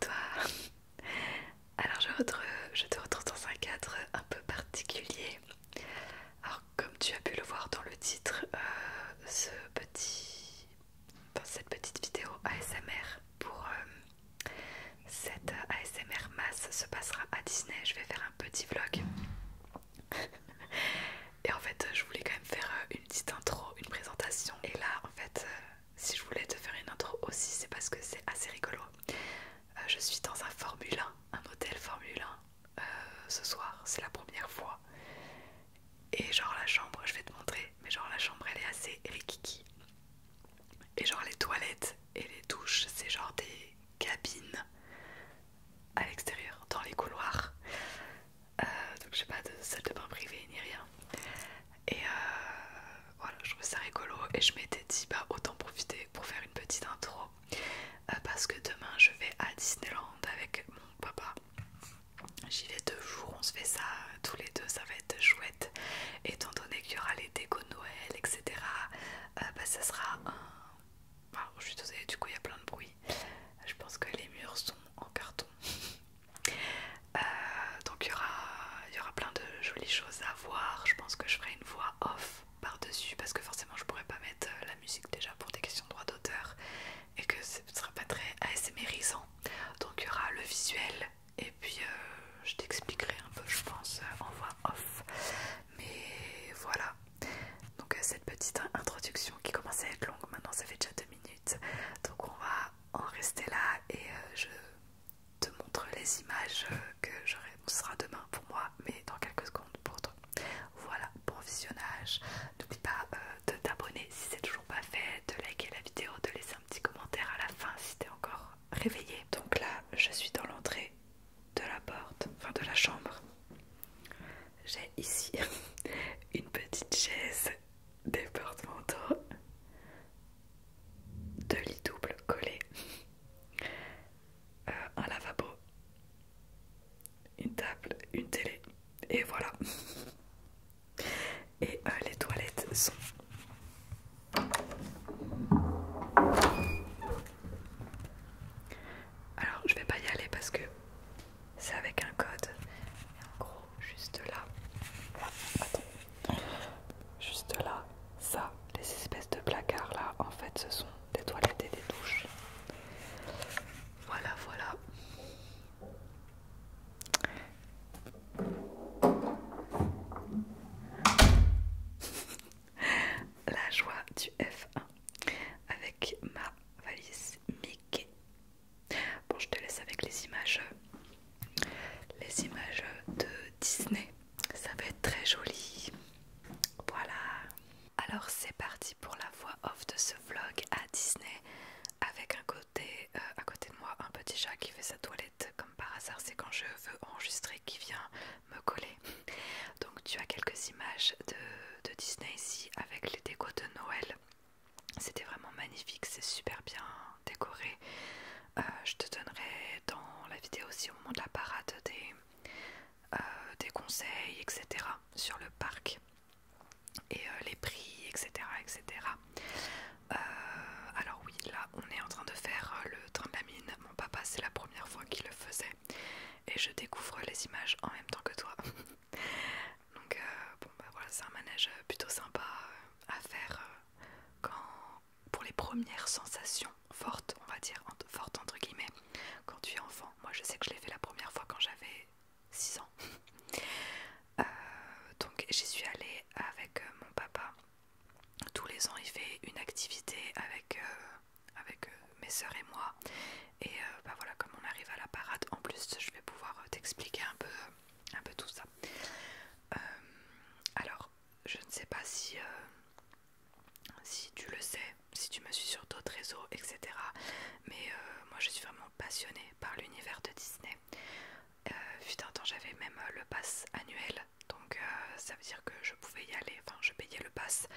toi. Alors je te retrouve dans un cadre un peu particulier. Alors comme tu as pu le voir dans le titre, cette petite vidéo ASMR pour cette ASMR masse se passera à Disney. Je vais faire un petit vlog. Et en fait je voulais quand même faire une petite intro, une présentation. Et là en fait si je voulais te faire une intro aussi, c'est parce que c'est assez rigolo. Je suis dans un Formule 1, un hôtel Formule 1 ce soir, c'est la première fois. Et genre la chambre, je vais te montrer, mais genre la chambre elle est assez rikiki. Et genre les toilettes et les douches, c'est genre des cabines à l'extérieur, dans les couloirs. Donc j'ai pas de salle de bain privée ni rien. Et voilà, je trouve ça rigolo et je m'étais dit bah autant profiter pour faire une petite intro. Parce que demain je vais à Disneyland avec mon papa. J'y vais 2 jours, on se fait ça tous les deux, ça va être chouette. Étant donné qu'il y aura les décos de Noël, etc. Bah ça sera un... Alors, je suis désolée, du coup il y a plein de bruit. Je pense que les murs sont en carton. Donc il y aura plein de jolies choses à voir. Je pense que je ferai une voix off par-dessus parce que forcément je pourrais pas mettre la musique déjà pour des questions de droit d'auteur et que ce ne sera pas très ASMRisant. Donc il y aura le visuel et puis je t'expliquerai un peu je pense en voix off. Mais voilà, donc cette petite introduction qui commence à être longue maintenant, ça fait déjà 2 minutes. Donc on va en rester là et je te montre les images que j'aurai. Ce sera demain pour moi mais dans quelques secondes pour toi. Voilà, bon visionnage. N'oublie pas de t'abonner si c'est toujours pas fait, de liker la vidéo, de laisser un petit commentaire à la fin si t'es encore réveillé. Donc là je suis dans l'entrée de la porte, enfin de la chambre. J'ai ici une petite chaise, des porte-manteaux, 2 lits doubles collés, un lavabo, une table, une télé et voilà. Et les toilettes sont alors je vais pas y aller parce que c'est avec un code. Et en gros juste là, attends, juste là, ça, les espèces de placards là, en fait ce sont des toilettes et des douches. Voilà, voilà. La joie du F1 avec ma valise Mickey. Bon, je te laisse avec les images de Disney. Ça va être très joli. Voilà. Alors c'est parti pour la voix off de ce vlog à Disney avec à côté de moi un petit chat qui fait sa toilette comme par hasard. C'est quand je veux enregistrer qui vient me coller. Donc tu as quelques images de Disney ici avec les décos de Noël. C'était vraiment magnifique, c'est super bien décoré. Je te donnerai dans la vidéo aussi au moment de la parade des conseils, etc. sur le parc et les prix, etc. etc. Alors oui, là on est en train de faire le train de la mine. Mon papa c'est la première fois qu'il le faisait et je découvre les images en même temps que toi. Donc bon bah voilà, c'est un manège plutôt sympa à faire pour les premières sensations fortes, on va dire, fortes entre guillemets, quand tu es enfant. Moi je sais que je l'ai fait la première fois quand j'avais 6 ans. Donc j'y suis allée avec mon papa. Tous les ans il fait une activité avec mes sœurs et moi. Et bah voilà, comme on arrive à la parade, en plus je vais pouvoir t'expliquer un peu tout ça. Alors je ne sais pas si tu le sais, si tu me suis sur d'autres réseaux, etc. Mais moi je suis vraiment passionnée par l'univers de Disney. Fut un temps j'avais même le pass annuel, donc ça veut dire que je pouvais y aller, enfin je payais le pass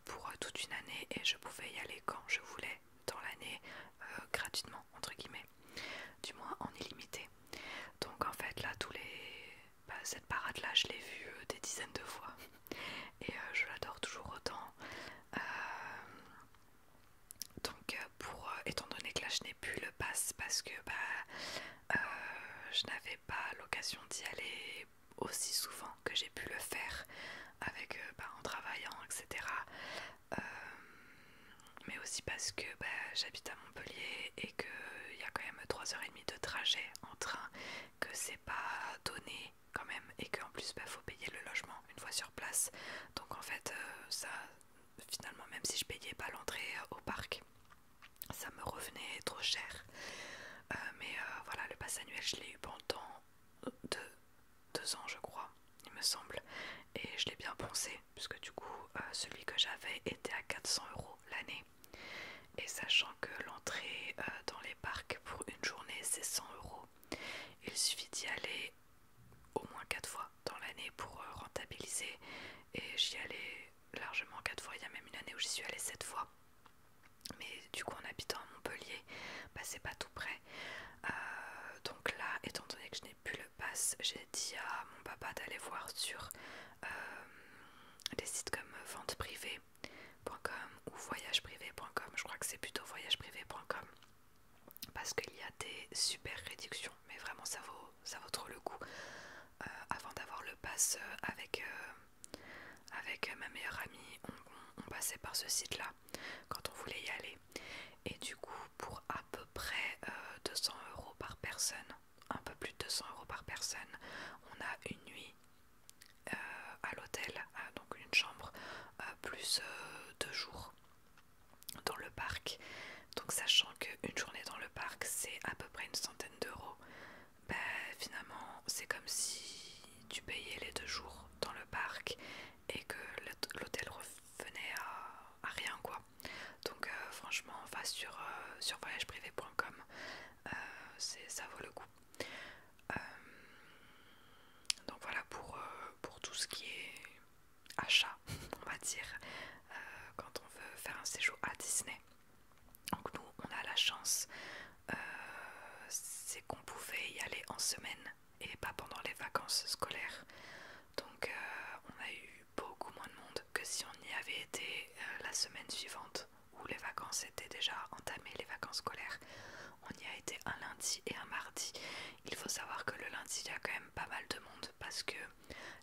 pour toute une année et je pouvais y aller quand je voulais dans l'année gratuitement entre guillemets, du moins en illimité. Donc en fait là cette parade là je l'ai vue des dizaines de fois et je l'adore toujours autant. Donc étant donné que là je n'ai plus le pass parce parce que je n'avais pas l'occasion d'y aller aussi souvent que j'ai pu le faire avec en travaillant, etc. Euh, mais aussi parce que j'habite à Montpellier et qu'il y a quand même 3h30 de trajet en train, que c'est pas donné quand même, et qu'en plus faut payer le logement une fois sur place. Donc en fait ça, finalement, même si je payais pas l'entrée au parc, ça me revenait trop cher. Mais voilà, le pass annuel je l'ai eu pendant 2 ans je crois, il me semble, et je l'ai bien poncé puisque du coup celui que j'avais était à 400 € l'année, et sachant que l'entrée dans les parcs pour une journée c'est 100 €, il suffit d'y aller au moins 4 fois dans l'année pour rentabiliser, et j'y allais largement 4 fois. Il y a même une année où j'y suis allée 7 fois, mais du coup en habitant à Montpellier, c'est pas tout près. Donc là, étant donné que je n'ai plus le pass, j'ai dit à mon papa d'aller voir sur des sites comme venteprivée.com ou voyageprivé.com. Je crois que c'est plutôt voyageprivé.com, parce qu'il y a des super réductions, mais vraiment ça vaut trop le coup. Avant d'avoir le pass avec ma meilleure amie, on passait par ce site là quand on voulait y aller, et du coup pour à peu près 200 € par personne, un peu plus de 200 € par personne, on a une nuit à l'hôtel, donc une chambre, plus 2 jours dans le parc. Donc sachant qu'une journée dans le parc c'est à peu près une centaine d'euros, finalement c'est comme si tu payais les 2 jours dans le parc et que l'hôtel revenait à rien quoi. Donc franchement va sur voyageprivé.com, ça vaut le coup. Donc voilà pour tout ce qui est achat, on va dire, quand on veut faire un séjour à Disney. Donc nous on a la chance, c'est qu'on pouvait y aller en semaine et pas pendant les vacances scolaires. Donc on a eu beaucoup moins de monde que si on y avait été la semaine suivante où les vacances étaient déjà entamées, les vacances scolaires. On y a été un lundi et un mardi. Il faut savoir que le lundi il y a quand même pas mal de monde parce que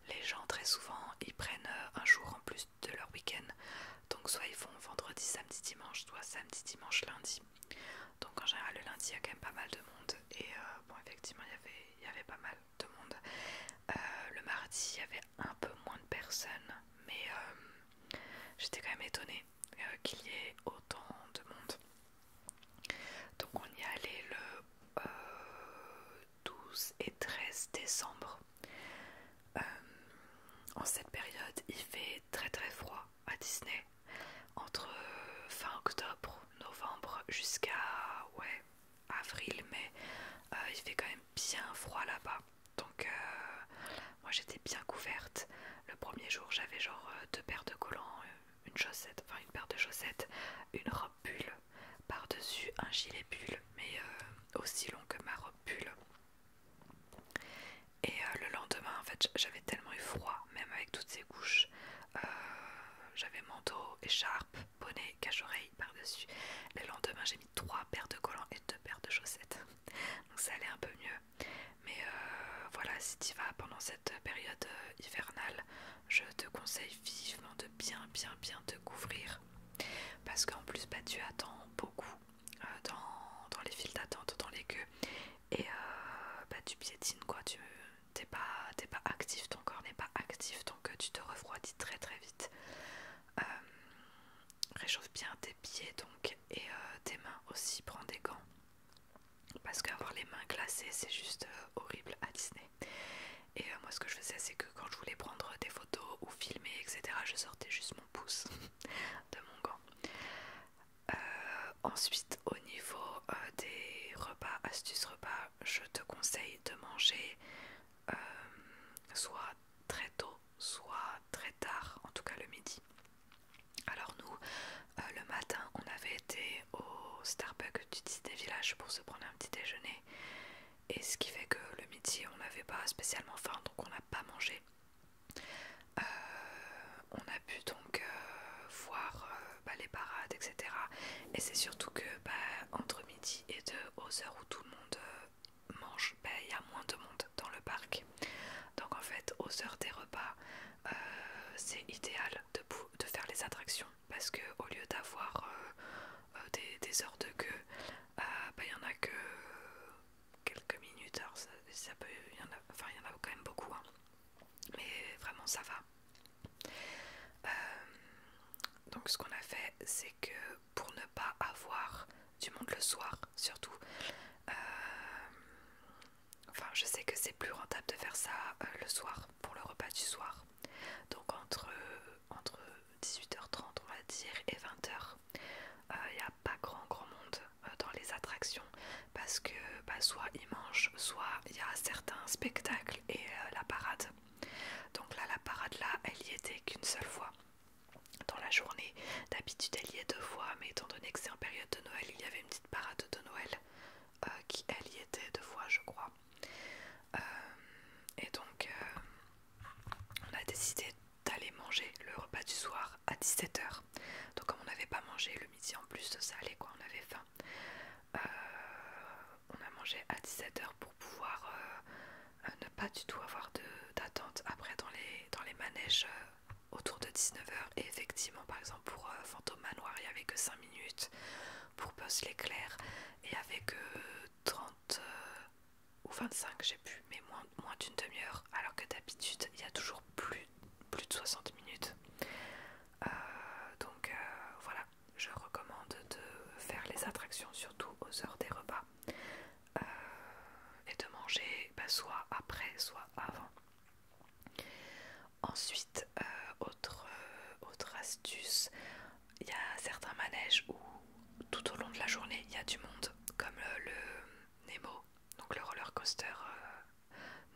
les gens très souvent ils prennent un jour en plus de leur week-end. Donc soit ils font vendredi, samedi, dimanche, soit samedi, dimanche, lundi. Donc en général le lundi il y a quand même pas mal de monde, et bon effectivement il y avait pas mal de monde. Le mardi il y avait un peu moins de personnes, mais j'étais quand même étonnée qu'il y ait autant de monde. Donc on y allait le 12 et 13 décembre. En cette période il fait très très froid à Disney, entre fin octobre, novembre jusqu'à avril, mais il fait quand même bien froid là-bas. Donc moi j'étais bien couverte. Le premier jour j'avais genre 2 paires de collants, une chaussette, enfin une paire de chaussettes, une robe pull par-dessus, un gilet pull mais aussi long que ma robe pull. Et le lendemain en fait j'avais tellement eu froid, même avec toutes ces couches. J'avais manteau, écharpe, bonnet, cache-oreille par-dessus. Le lendemain j'ai mis 3 paires de collants et 2 paires de chaussettes. Donc ça allait un peu mieux. Mais voilà, si tu vas pendant cette période hivernale, je te conseille vivement de bien te couvrir. Parce qu'en plus tu attends beaucoup dans les files d'attente, dans les queues. Et tu piétines quoi, t'es pas actif, ton corps n'est pas actif, donc tu te refroidis très très vite. Réchauffe bien tes pieds donc, et tes mains aussi, prends des gants, parce qu'avoir les mains glacées c'est juste horrible à Disney. Et moi ce que je faisais c'est que quand je voulais prendre des photos ou filmer etc, je sortais juste mon pouce de mon gant. Ensuite au niveau des repas, astuces repas, je te conseille de manger soit très tôt soit très tard, en tout cas le midi. Alors nous le matin on avait été au Starbucks du Disney Village pour se prendre un petit déjeuner, et ce qui fait que le midi on n'avait pas spécialement faim, donc on n'a pas mangé. On a pu donc voir les parades etc, et c'est surtout que entre midi et 2 au aux heures où tout le monde mange, ben, il y a moins de monde dans le parc. Donc en fait aux heures des repas c'est idéal de faire les attractions parce que au lieu d'avoir des heures de queue, ben, il y en a que quelques minutes. Alors ça peut, il y en a quand même beaucoup, hein. Mais vraiment ça va. Donc ce qu'on a fait, c'est que pour ne pas avoir du monde le soir, surtout, enfin je sais que c'est plus rentable de faire ça le soir, pour le repas du soir. Donc entre 18h30 on va dire et 20h, il n'y a pas grand monde dans les attractions parce que bah, soit ils mangent, soit il y a certains spectacles et la parade. Donc là la parade là elle y était qu'une seule fois dans la journée. D'habitude elle y est 2 fois, mais étant donné que c'est en période de Noël, il y avait une petite parade de Noël qui elle y était 2 fois je crois. Et donc on a décidé d'aller manger le repas du soir à 17h. Donc comme on n'avait pas mangé le midi en plus de ça, allait quoi, on avait faim. On a mangé à 17h pour pouvoir ne pas du tout avoir d'attente après dans les manèges autour de 19h. Et effectivement par exemple pour Phantom Manoir il n'y avait que 5 minutes, pour Buzz l'éclair il n'y avait que 30 ou 25 j'ai plus, mais moins d'une demi-heure, alors que d'habitude il y a toujours plus de 60 minutes. Donc voilà, je recommande de faire les attractions surtout aux heures des repas et de manger soit après soit avant. Ensuite autre astuce, il y a certains manèges où tout au long de la journée il y a du monde, comme le Nemo, donc le roller coaster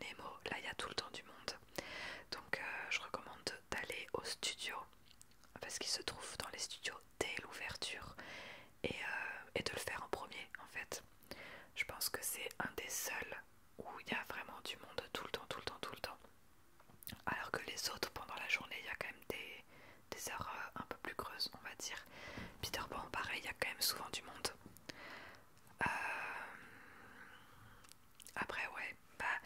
Nemo, là il y a tout le temps du monde. Donc je recommande d'aller au studio parce qu'il se trouve dans les studios dès l'ouverture et de le faire en premier en fait. Je pense que c'est un des seuls où il y a vraiment du monde tout le temps, tout le temps, tout le temps. Alors que les autres pendant la journée il y a quand même des heures un peu plus creuses on va dire. Peter Pan pareil, il y a quand même souvent du monde. Après ouais, bah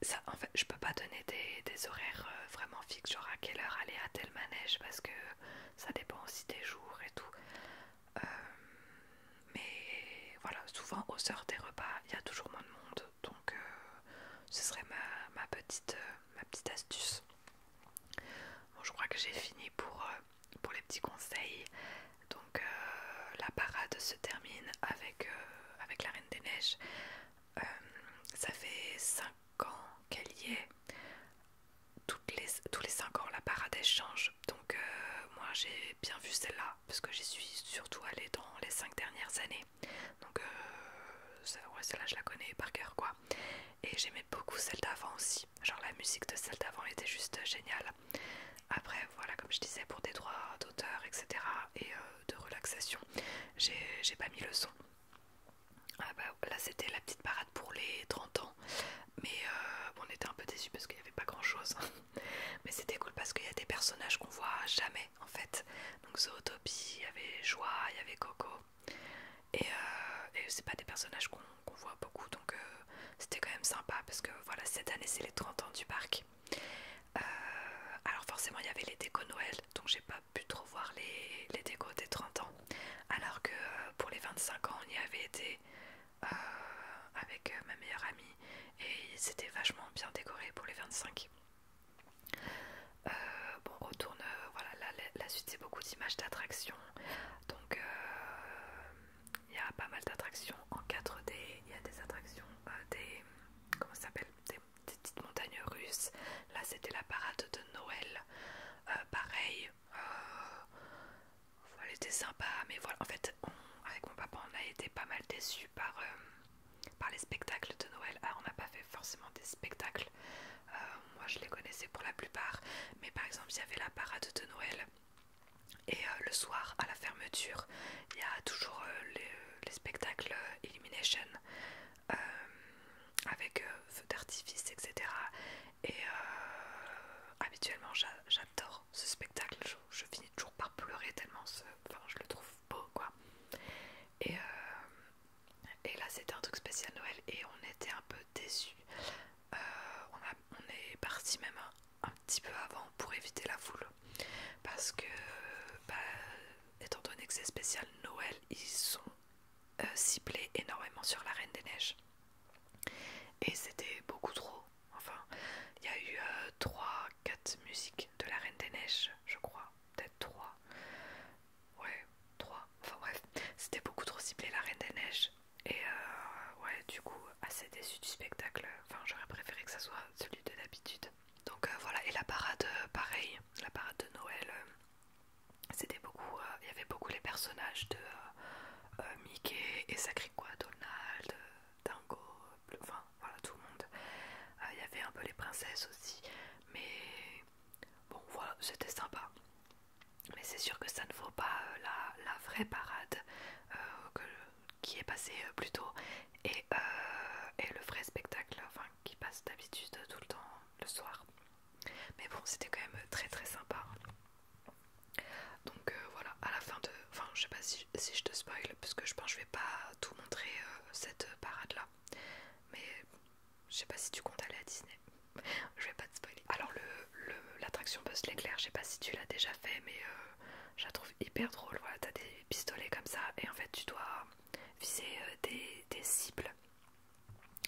ça, en fait je peux pas donner des horaires vraiment fixes, genre à quelle heure aller à tel manège parce que ça dépend aussi des jours et tout. Mais voilà, souvent aux heures des repas il y a toujours moins de monde, donc ce serait ma petite astuce. Bon, je crois que j'ai fini pour les petits conseils. Donc la parade se termine avec la Reine des Neiges. Ça fait 5 ans qu'elle y est. Tous les 5 ans la parade elle change. Donc moi j'ai bien vu celle-là parce que j'y suis surtout allée dans les 5 dernières années. Donc ouais, celle-là je la connais par cœur quoi. Et j'aimais beaucoup celle d'avant aussi. Genre la musique de celle d'avant était juste géniale. Après voilà, comme je disais, pour des droits d'auteur etc. et de relaxation, j'ai pas mis le son. Ah bah, là c'était la petite parade pour les 30 ans. Mais on était un peu déçus parce qu'il n'y avait pas grand chose. Mais c'était cool parce qu'il y a des personnages qu'on voit jamais en fait. Donc Zootopie, il y avait Joie, il y avait Coco. Et c'est pas des personnages qu'on voit beaucoup. Donc c'était quand même sympa parce que voilà, cette année c'est les 30 ans du parc. Alors forcément il y avait les décos Noël. Donc j'ai pas pu trop voir les décos des 30 ans. Alors que pour les 25 ans on y avait été avec ma meilleure amie. Et c'était vachement bien décoré pour les 25. Bon, on retourne, voilà, la suite c'est beaucoup d'images d'attractions. Donc il y a pas mal d'attractions en 4D. Il y a des attractions, comment ça s'appelle, des petites montagnes russes. Là c'était la parade de Noël. Pareil, elle était sympa, mais voilà, en fait avec mon papa on a été pas mal déçus par les spectacles de Noël. Alors on n'a pas fait forcément des spectacles, moi je les connaissais pour la plupart, mais par exemple il y avait la parade de Noël et le soir à la fermeture il y a toujours les spectacles Illumination avec feux d'artifice etc. Et habituellement j'adore ce spectacle, je finis toujours par pleurer tellement enfin, je le trouve beau quoi. Et là c'était un déçus. On est parti même un petit peu avant pour éviter la foule parce que bah, étant donné que c'est spécial Noël, ils sont ciblés énormément sur la Reine des Neiges et c'était beaucoup trop. Enfin, il y a eu 3-4 musiques de la Reine des Neiges, je crois, peut-être 3. Ouais, 3. Enfin bref, c'était beaucoup trop ciblé la Reine des Neiges. Et ouais, du coup, assez déçu du spectacle. Enfin, j'aurais préféré que ça soit celui de d'habitude. Donc voilà, et la parade, pareil, la parade de Noël, c'était beaucoup, il y avait beaucoup les personnages de Mickey et sacré quoi, Donald, Dingo, enfin voilà, tout le monde. Il y avait un peu les princesses aussi, mais bon voilà, c'était sympa. Mais c'est sûr que ça ne vaut pas la vraie parade qui est passée plus tôt et le vrai spectacle enfin, qui passe d'habitude tout le temps le soir. Mais bon, c'était quand même très très sympa. Donc voilà, à la fin de... Enfin, je sais pas si je te spoil, parce que je pense que je vais pas tout montrer cette parade là. Mais je sais pas si tu comptes aller à Disney. Je vais pas te spoiler. Alors l'attraction Buzz l'éclair, je sais pas si tu l'as déjà fait, mais je la trouve hyper drôle. Voilà, t'as des pistolets comme ça et en fait tu dois viser des cibles.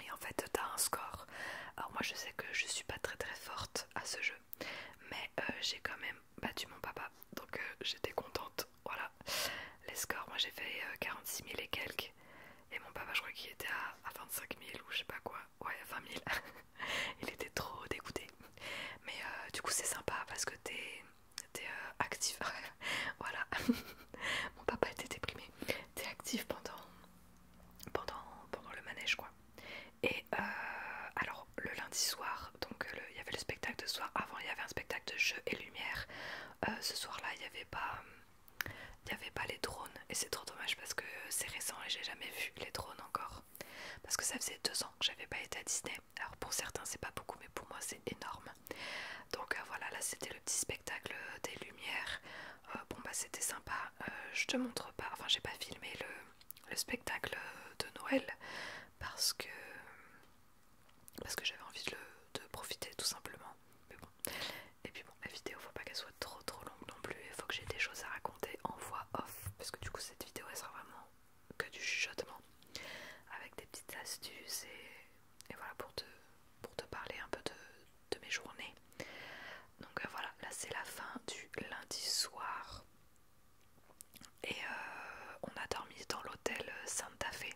Et en fait t'as un score. Alors moi je sais que je suis pas très très forte à ce jeu, mais j'ai quand même battu mon papa, donc j'étais contente. Voilà, les scores, moi j'ai fait 46 000 et quelques, et mon papa je crois qu'il était à 25 000 ou je sais pas quoi, ouais 20 000. Il était trop dégoûté, mais du coup c'est sympa parce que t'es actif. Voilà. Mon papa était déprimé, t'es actif pendant le manège quoi. Et alors le lundi soir, donc il y avait le spectacle de soir. Avant il y avait un spectacle de jeux et lumière. Ce soir là il n'y avait pas les drones et c'est trop dommage parce que c'est récent et j'ai jamais vu les drones encore. Parce que ça faisait 2 ans que j'avais pas été à Disney. Alors pour certains c'est pas beaucoup mais pour moi c'est énorme. Donc voilà, là c'était le petit spectacle des lumières. Bon bah c'était sympa. Je te montre pas, enfin j'ai pas filmé le spectacle de Noël parce que j'avais envie de profiter tout simplement. Mais bon. Et puis bon, la vidéo faut pas qu'elle soit trop longue non plus. Il faut que j'ai des choses à raconter en voix off parce que du coup cette vidéo elle sera vraiment que du chuchotement avec des petites astuces et voilà pour te parler un peu de mes journées. Donc voilà, là c'est la fin du lundi soir et on a dormi dans l'hôtel Santa Fe.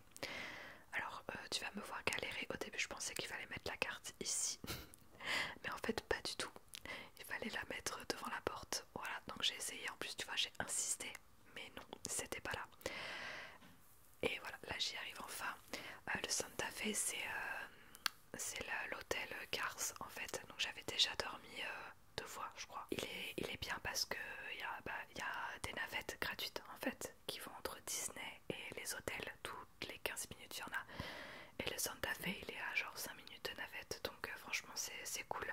Alors tu vas me voir galérer, au début je pensais qu'il fallait mettre la carte ici mais en fait pas du tout, il fallait la mettre devant la porte. Voilà, donc j'ai essayé, en plus tu vois j'ai insisté mais non, c'était pas là. Et voilà, là j'y arrive enfin. Le Santa Fe c'est l'hôtel Cars en fait, donc j'avais déjà dormi 2 fois je crois. Il est bien parce que y a des navettes gratuites en fait qui vont entre Disney et les hôtels, toutes les 15 minutes il y en a. Et le Santa Fe il est à genre 5 minutes de navette, donc franchement c'est cool.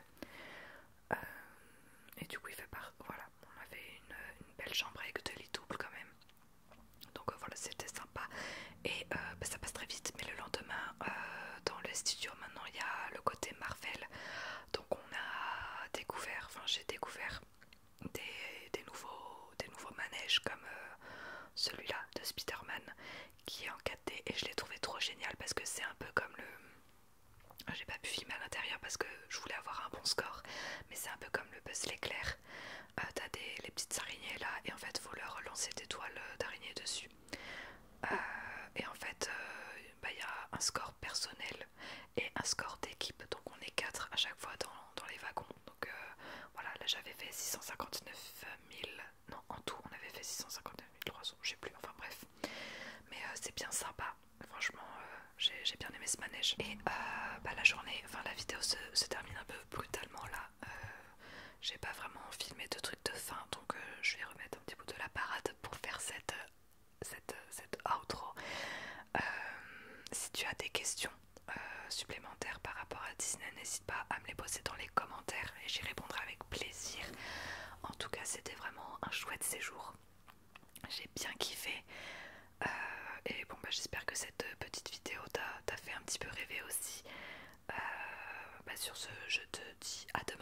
Et du coup il fait voilà, on avait une belle chambre avec 2 lits doubles quand même. Donc voilà, c'était sympa. Et ça passe très vite, mais le lendemain dans le studio maintenant il y a le côté Marvel. Donc on a découvert, enfin j'ai découvert des nouveaux manèges comme celui-là de Spider-Man qui est en 4D et je l'ai trouvé trop génial parce que c'est un peu comme j'ai pas pu filmer à l'intérieur parce que je voulais avoir un bon score, mais c'est un peu comme le Buzz l'éclair. T'as les petites araignées là et en fait faut leur lancer des toiles d'araignée dessus. Et en fait il y a un score personnel et un score d'équipe, donc on est 4 à chaque fois dans les wagons. Donc voilà, là j'avais fait 659 000, non en tout on avait fait 659 300, je sais plus, enfin bref. Mais c'est bien sympa, franchement j'ai bien aimé ce manège. Et la journée, enfin la vidéo se termine un peu brutalement là. J'ai pas vraiment filmé de trucs de fin, donc je vais remettre un petit bout de la parade pour faire cette outro. Si tu as des questions supplémentaires par rapport à Disney, n'hésite pas à me les poser dans les commentaires et j'y répondrai avec plaisir. En tout cas c'était vraiment un chouette séjour, j'ai bien kiffé. Et bon j'espère que cette petite vidéo t'a fait un petit peu rêver aussi. sur ce, je te dis à demain.